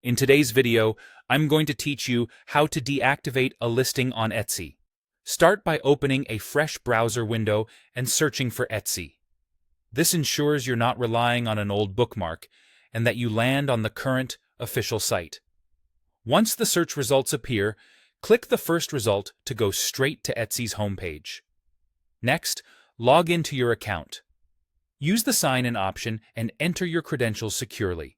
In today's video, I'm going to teach you how to deactivate a listing on Etsy. Start by opening a fresh browser window and searching for Etsy. This ensures you're not relying on an old bookmark and that you land on the current, official site. Once the search results appear, click the first result to go straight to Etsy's homepage. Next, log into your account. Use the sign-in option and enter your credentials securely.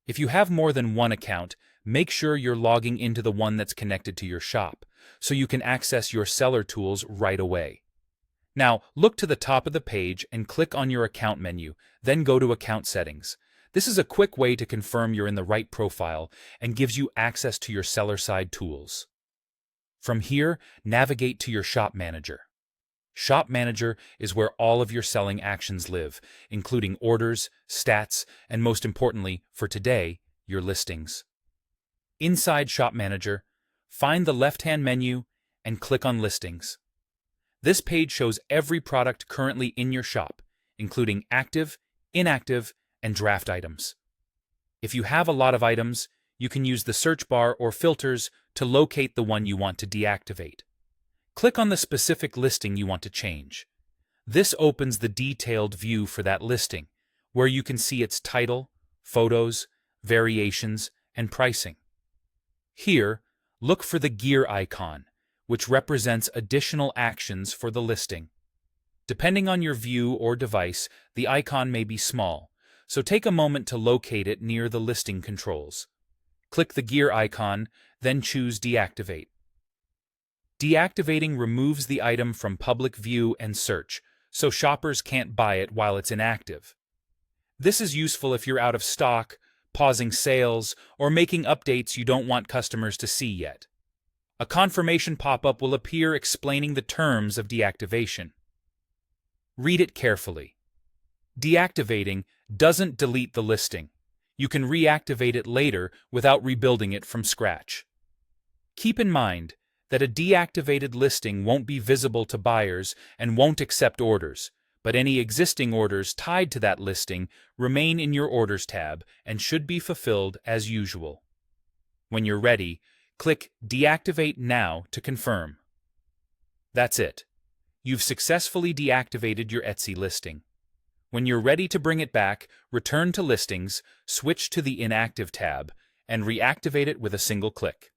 If you have more than one account, make sure you're logging into the one that's connected to your shop, so you can access your seller tools right away. Now, look to the top of the page and click on your account menu, then go to Account Settings. This is a quick way to confirm you're in the right profile and gives you access to your seller-side tools. From here, navigate to your Shop Manager. Shop Manager is where all of your selling actions live, including orders, stats, and most importantly, for today, your listings. Inside Shop Manager, find the left-hand menu and click on Listings. This page shows every product currently in your shop, including active, inactive, and draft items. If you have a lot of items, you can use the search bar or filters to locate the one you want to deactivate. Click on the specific listing you want to change. This opens the detailed view for that listing, where you can see its title, photos, variations, and pricing. Here, look for the gear icon, which represents additional actions for the listing. Depending on your view or device, the icon may be small, so take a moment to locate it near the listing controls. Click the gear icon, then choose Deactivate. Deactivating removes the item from public view and search, so shoppers can't buy it while it's inactive. This is useful if you're out of stock, pausing sales, or making updates you don't want customers to see yet. A confirmation pop-up will appear explaining the terms of deactivation. Read it carefully. Deactivating doesn't delete the listing. You can reactivate it later without rebuilding it from scratch. Keep in mind that a deactivated listing won't be visible to buyers and won't accept orders, but any existing orders tied to that listing remain in your Orders tab and should be fulfilled as usual. When you're ready, click Deactivate Now to confirm. That's it. You've successfully deactivated your Etsy listing. When you're ready to bring it back, return to Listings, switch to the Inactive tab, and reactivate it with a single click.